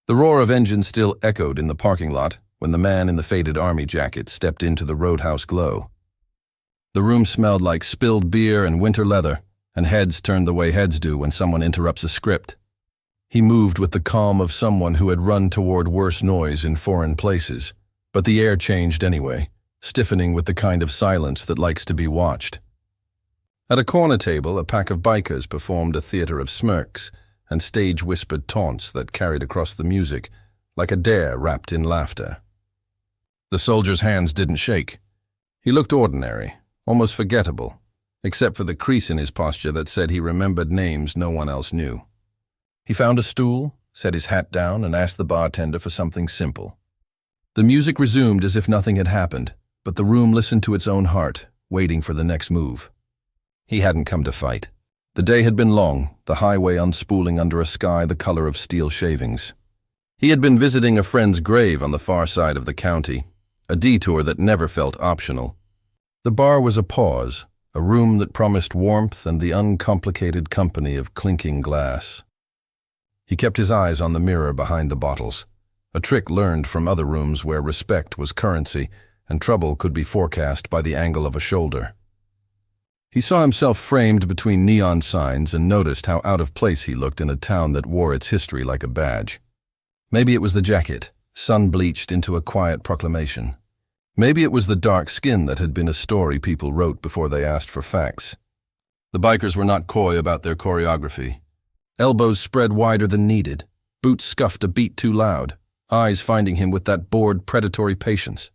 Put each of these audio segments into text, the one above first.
The roar of engines still echoed in the parking lot when the man in the faded army jacket stepped into the roadhouse glow. The room smelled like spilled beer and winter leather, and heads turned the way heads do when someone interrupts a script. He moved with the calm of someone who had run toward worse noise in foreign places, but the air changed anyway, stiffening with the kind of silence that likes to be watched. At a corner table, a pack of bikers performed a theater of smirks and stage-whispered taunts that carried across the music, like a dare wrapped in laughter. The soldier's hands didn't shake. He looked ordinary, almost forgettable, except for the crease in his posture that said he remembered names no one else knew. He found a stool, set his hat down, and asked the bartender for something simple. The music resumed as if nothing had happened, but the room listened to its own heart, waiting for the next move. He hadn't come to fight. The day had been long, the highway unspooling under a sky the color of steel shavings. He had been visiting a friend's grave on the far side of the county, a detour that never felt optional. The bar was a pause, a room that promised warmth and the uncomplicated company of clinking glass. He kept his eyes on the mirror behind the bottles, a trick learned from other rooms where respect was currency and trouble could be forecast by the angle of a shoulder. He saw himself framed between neon signs and noticed how out of place he looked in a town that wore its history like a badge. Maybe it was the jacket, sun-bleached into a quiet proclamation. Maybe it was the dark skin that had been a story people wrote before they asked for facts. The bikers were not coy about their choreography. Elbows spread wider than needed, boots scuffed a beat too loud, eyes finding him with that bored, predatory patience.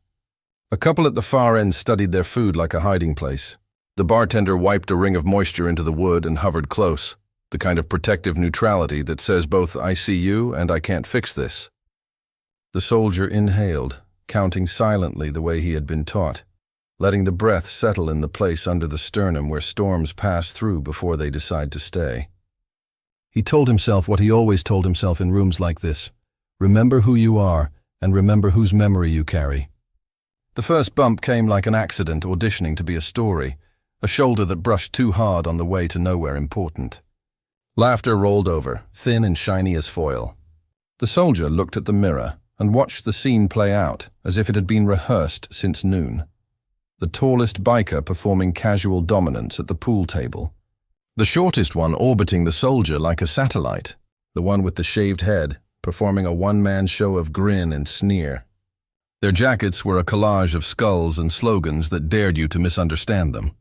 A couple at the far end studied their food like a hiding place. The bartender wiped a ring of moisture into the wood and hovered close, the kind of protective neutrality that says both I see you and I can't fix this. The soldier inhaled, counting silently the way he had been taught, letting the breath settle in the place under the sternum where storms pass through before they decide to stay. He told himself what he always told himself in rooms like this: remember who you are and remember whose memory you carry. The first bump came like an accident auditioning to be a story, a shoulder that brushed too hard on the way to nowhere important. Laughter rolled over, thin and shiny as foil. The soldier looked at the mirror and watched the scene play out as if it had been rehearsed since noon. The tallest biker performing casual dominance at the pool table. The shortest one orbiting the soldier like a satellite. The one with the shaved head performing a one-man show of grin and sneer. Their jackets were a collage of skulls and slogans that dared you to misunderstand them.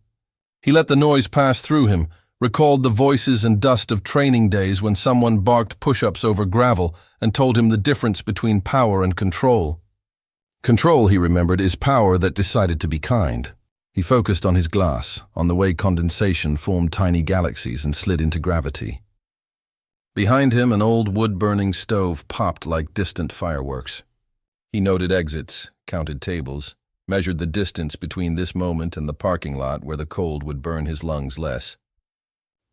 He let the noise pass through him, recalled the voices and dust of training days when someone barked push-ups over gravel and told him the difference between power and control. Control, he remembered, is power that decided to be kind. He focused on his glass, on the way condensation formed tiny galaxies and slid into gravity. Behind him, an old wood-burning stove popped like distant fireworks. He noted exits, counted tables, measured the distance between this moment and the parking lot where the cold would burn his lungs less.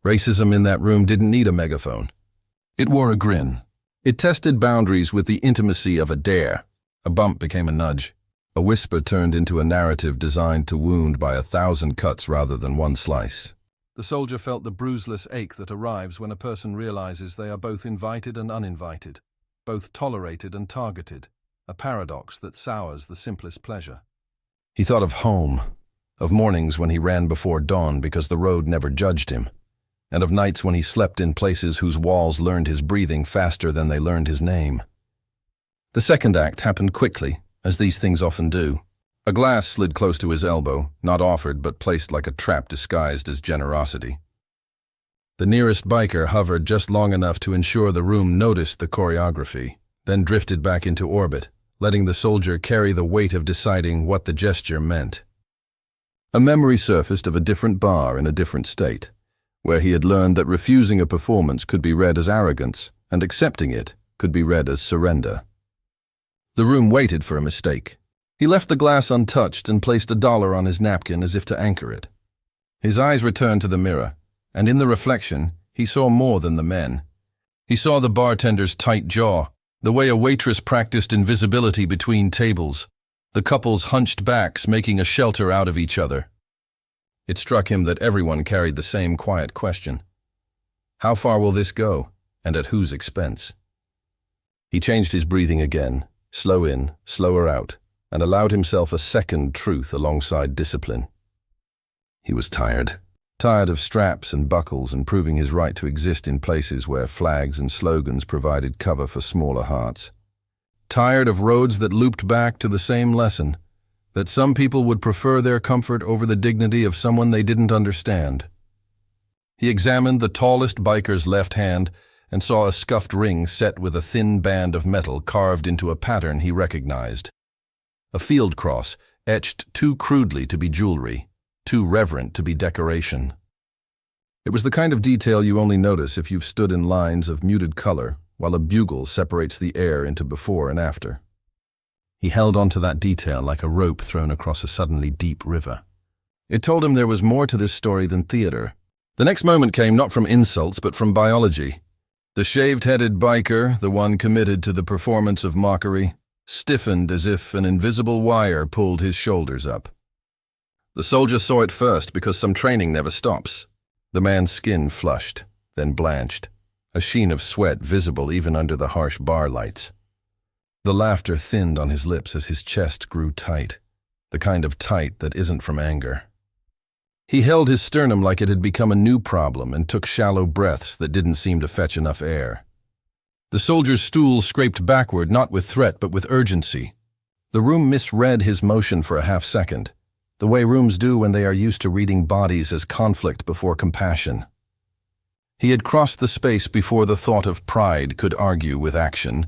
Racism in that room didn't need a megaphone. It wore a grin. It tested boundaries with the intimacy of a dare. A bump became a nudge. A whisper turned into a narrative designed to wound by 1,000 cuts rather than one slice. The soldier felt the bruiseless ache that arrives when a person realizes they are both invited and uninvited, both tolerated and targeted, a paradox that sours the simplest pleasure. He thought of home, of mornings when he ran before dawn because the road never judged him, and of nights when he slept in places whose walls learned his breathing faster than they learned his name. The second act happened quickly, as these things often do. A glass slid close to his elbow, not offered but placed like a trap disguised as generosity. The nearest biker hovered just long enough to ensure the room noticed the choreography, then drifted back into orbit, letting the soldier carry the weight of deciding what the gesture meant. A memory surfaced of a different bar in a different state, where he had learned that refusing a performance could be read as arrogance, and accepting it could be read as surrender. The room waited for a mistake. He left the glass untouched and placed $1 on his napkin as if to anchor it. His eyes returned to the mirror, and in the reflection, he saw more than the men. He saw the bartender's tight jaw, the way a waitress practiced invisibility between tables, the couple's hunched backs making a shelter out of each other. It struck him that everyone carried the same quiet question. How far will this go, and at whose expense? He changed his breathing again, slow in, slower out, and allowed himself a second truth alongside discipline. He was tired. Tired of straps and buckles and proving his right to exist in places where flags and slogans provided cover for smaller hearts. Tired of roads that looped back to the same lesson, that some people would prefer their comfort over the dignity of someone they didn't understand. He examined the tallest biker's left hand and saw a scuffed ring set with a thin band of metal carved into a pattern he recognized. A field cross, etched too crudely to be jewelry, too reverent to be decoration. It was the kind of detail you only notice if you've stood in lines of muted color while a bugle separates the air into before and after. He held onto that detail like a rope thrown across a suddenly deep river. It told him there was more to this story than theater. The next moment came not from insults but from biology. The shaved-headed biker, the one committed to the performance of mockery, stiffened as if an invisible wire pulled his shoulders up. The soldier saw it first because some training never stops. The man's skin flushed, then blanched, a sheen of sweat visible even under the harsh bar lights. The laughter thinned on his lips as his chest grew tight, the kind of tight that isn't from anger. He held his sternum like it had become a new problem and took shallow breaths that didn't seem to fetch enough air. The soldier's stool scraped backward not with threat but with urgency. The room misread his motion for a half-second, the way rooms do when they are used to reading bodies as conflict before compassion. He had crossed the space before the thought of pride could argue with action,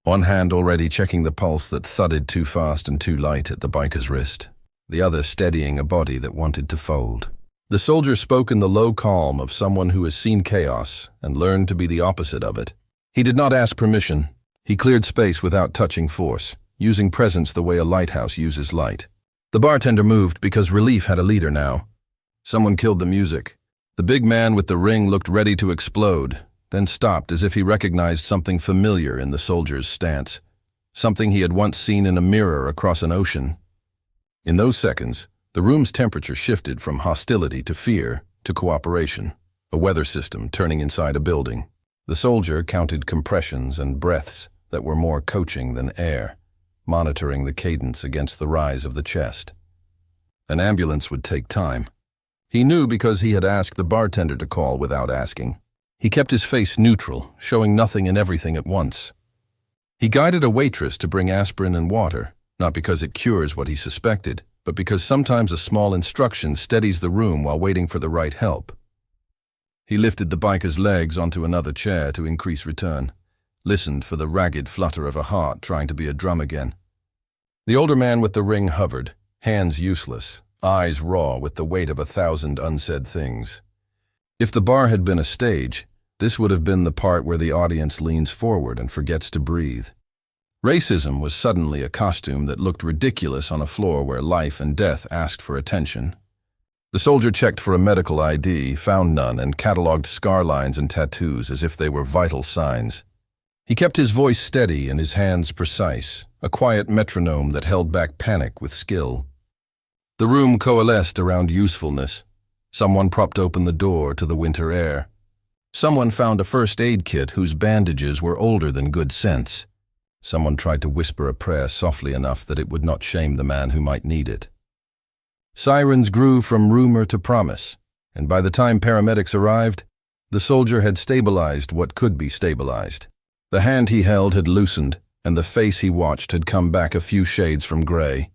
one hand already checking the pulse that thudded too fast and too light at the biker's wrist, the other steadying a body that wanted to fold. The soldier spoke in the low calm of someone who has seen chaos and learned to be the opposite of it. He did not ask permission. He cleared space without touching force, using presence the way a lighthouse uses light. The bartender moved because relief had a leader now. Someone killed the music. The big man with the ring looked ready to explode, then stopped as if he recognized something familiar in the soldier's stance, something he had once seen in a mirror across an ocean. In those seconds, the room's temperature shifted from hostility to fear to cooperation, a weather system turning inside a building. The soldier counted compressions and breaths that were more coaching than air, monitoring the cadence against the rise of the chest. An ambulance would take time. He knew because he had asked the bartender to call without asking. He kept his face neutral, showing nothing and everything at once. He guided a waitress to bring aspirin and water, not because it cures what he suspected, but because sometimes a small instruction steadies the room while waiting for the right help. He lifted the biker's legs onto another chair to increase return, listened for the ragged flutter of a heart trying to be a drum again. The older man with the ring hovered, hands useless, eyes raw with the weight of 1,000 unsaid things. If the bar had been a stage, this would have been the part where the audience leans forward and forgets to breathe. Racism was suddenly a costume that looked ridiculous on a floor where life and death asked for attention. The soldier checked for a medical ID, found none, and cataloged scar lines and tattoos as if they were vital signs. He kept his voice steady and his hands precise, a quiet metronome that held back panic with skill. The room coalesced around usefulness. Someone propped open the door to the winter air. Someone found a first aid kit whose bandages were older than good sense. Someone tried to whisper a prayer softly enough that it would not shame the man who might need it. Sirens grew from rumor to promise, and by the time paramedics arrived, the soldier had stabilized what could be stabilized. The hand he held had loosened, and the face he watched had come back a few shades from gray.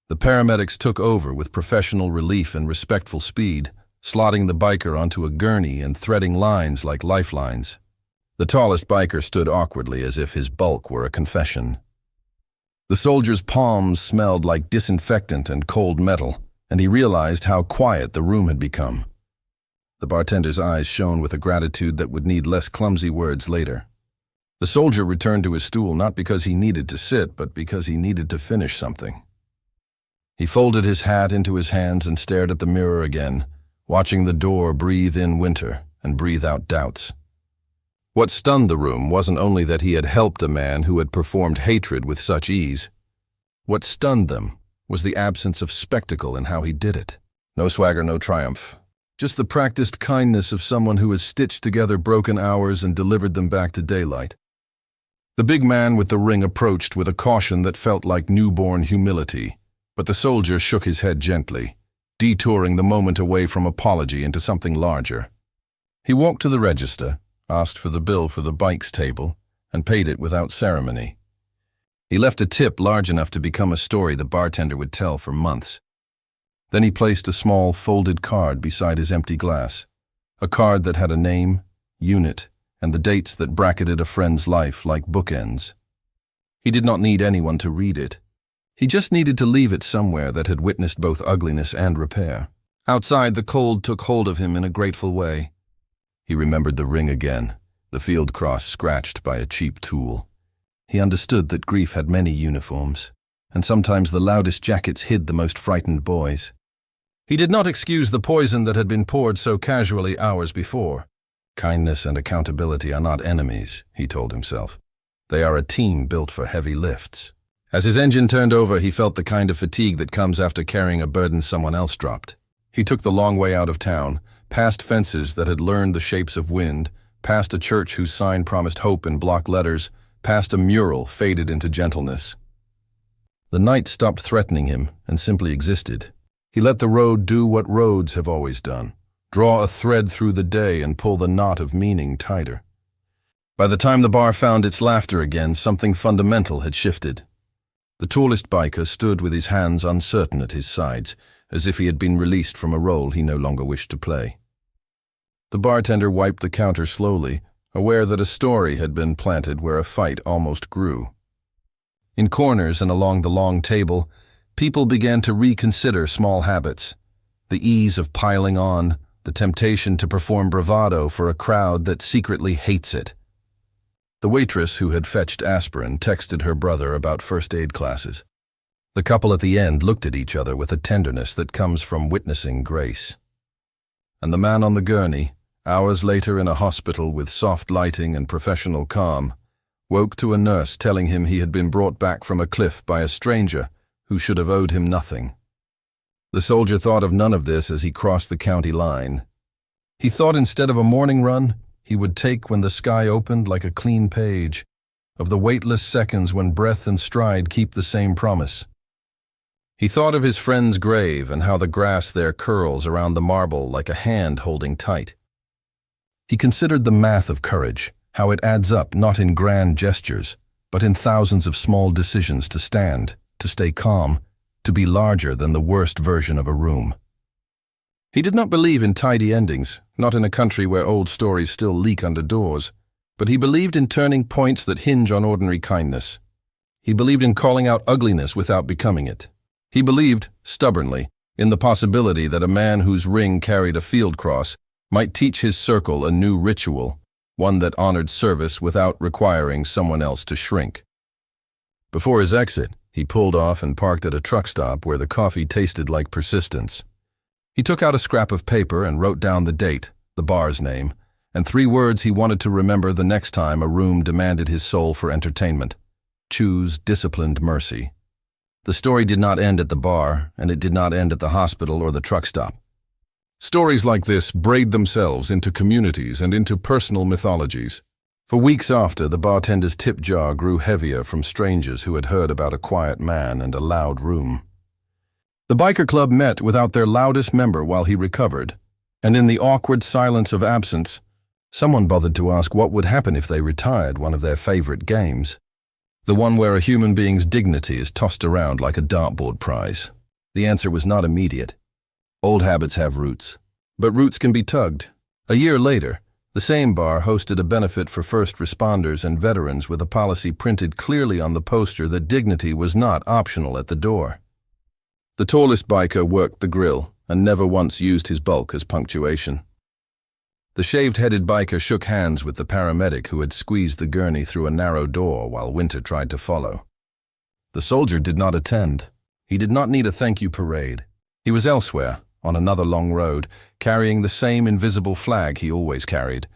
The paramedics took over with professional relief and respectful speed, slotting the biker onto a gurney and threading lines like lifelines. The tallest biker stood awkwardly as if his bulk were a confession. The soldier's palms smelled like disinfectant and cold metal, and he realized how quiet the room had become. The bartender's eyes shone with a gratitude that would need less clumsy words later. The soldier returned to his stool not because he needed to sit, but because he needed to finish something. He folded his hat into his hands and stared at the mirror again, watching the door breathe in winter and breathe out doubts. What stunned the room wasn't only that he had helped a man who had performed hatred with such ease. What stunned them was the absence of spectacle in how he did it. No swagger, no triumph. Just the practiced kindness of someone who has stitched together broken hours and delivered them back to daylight. The big man with the ring approached with a caution that felt like newborn humility, but the soldier shook his head gently, detouring the moment away from apology into something larger. He walked to the register, asked for the bill for the bikes table, and paid it without ceremony. He left a tip large enough to become a story the bartender would tell for months. Then he placed a small, folded card beside his empty glass, a card that had a name, unit, and the dates that bracketed a friend's life like bookends. He did not need anyone to read it. He just needed to leave it somewhere that had witnessed both ugliness and repair. Outside, the cold took hold of him in a grateful way. He remembered the ring again, the field cross scratched by a cheap tool. He understood that grief had many uniforms, and sometimes the loudest jackets hid the most frightened boys. He did not excuse the poison that had been poured so casually hours before. Kindness and accountability are not enemies, he told himself. They are a team built for heavy lifts. As his engine turned over, he felt the kind of fatigue that comes after carrying a burden someone else dropped. He took the long way out of town, past fences that had learned the shapes of wind, past a church whose sign promised hope in block letters, past a mural faded into gentleness. The night stopped threatening him and simply existed. He let the road do what roads have always done, draw a thread through the day and pull the knot of meaning tighter. By the time the bar found its laughter again, something fundamental had shifted. The tallest biker stood with his hands uncertain at his sides, as if he had been released from a role he no longer wished to play. The bartender wiped the counter slowly, aware that a story had been planted where a fight almost grew. In corners and along the long table, people began to reconsider small habits, the ease of piling on, the temptation to perform bravado for a crowd that secretly hates it. The waitress who had fetched aspirin texted her brother about first aid classes. The couple at the end looked at each other with a tenderness that comes from witnessing grace. And the man on the gurney, hours later in a hospital with soft lighting and professional calm, woke to a nurse telling him he had been brought back from a cliff by a stranger who should have owed him nothing. The soldier thought of none of this as he crossed the county line. He thought instead of a morning run, he would take when the sky opened like a clean page, of the weightless seconds when breath and stride keep the same promise. He thought of his friend's grave and how the grass there curls around the marble like a hand holding tight. He considered the math of courage, how it adds up not in grand gestures, but in thousands of small decisions to stand, to stay calm, to be larger than the worst version of a room. He did not believe in tidy endings, not in a country where old stories still leak under doors, but he believed in turning points that hinge on ordinary kindness. He believed in calling out ugliness without becoming it. He believed, stubbornly, in the possibility that a man whose ring carried a field cross might teach his circle a new ritual, one that honored service without requiring someone else to shrink. Before his exit, he pulled off and parked at a truck stop where the coffee tasted like persistence. He took out a scrap of paper and wrote down the date, the bar's name, and 3 words he wanted to remember the next time a room demanded his soul for entertainment. Choose disciplined mercy. The story did not end at the bar, and it did not end at the hospital or the truck stop. Stories like this braid themselves into communities and into personal mythologies. For weeks after, the bartender's tip jar grew heavier from strangers who had heard about a quiet man and a loud room. The biker club met without their loudest member while he recovered, and in the awkward silence of absence, someone bothered to ask what would happen if they retired one of their favorite games, the one where a human being's dignity is tossed around like a dartboard prize. The answer was not immediate. Old habits have roots, but roots can be tugged. A year later, the same bar hosted a benefit for first responders and veterans with a policy printed clearly on the poster that dignity was not optional at the door. The tallest biker worked the grill and never once used his bulk as punctuation. The shaved-headed biker shook hands with the paramedic who had squeezed the gurney through a narrow door while Winter tried to follow. The soldier did not attend. He did not need a thank-you parade. He was elsewhere, on another long road, carrying the same invisible flag he always carried,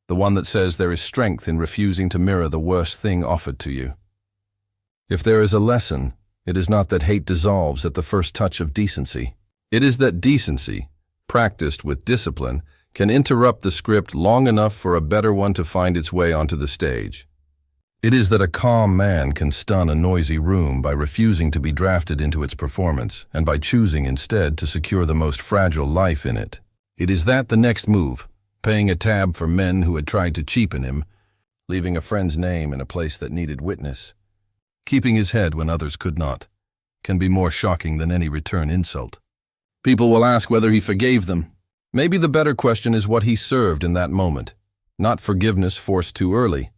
the one that says there is strength in refusing to mirror the worst thing offered to you. If there is a lesson, it is not that hate dissolves at the first touch of decency. It is that decency, practiced with discipline, can interrupt the script long enough for a better one to find its way onto the stage. It is that a calm man can stun a noisy room by refusing to be drafted into its performance and by choosing instead to secure the most fragile life in it. It is that the next move, paying a tab for men who had tried to cheapen him, leaving a friend's name in a place that needed witness, keeping his head when others could not, can be more shocking than any return insult. People will ask whether he forgave them. Maybe the better question is what he served in that moment. Not forgiveness forced too early,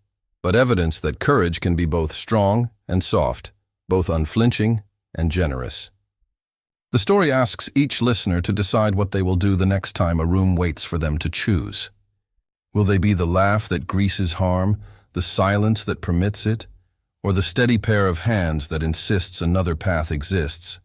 but evidence that courage can be both strong and soft, both unflinching and generous. The story asks each listener to decide what they will do the next time a room waits for them to choose. Will they be the laugh that greases harm, the silence that permits it, or the steady pair of hands that insists another path exists?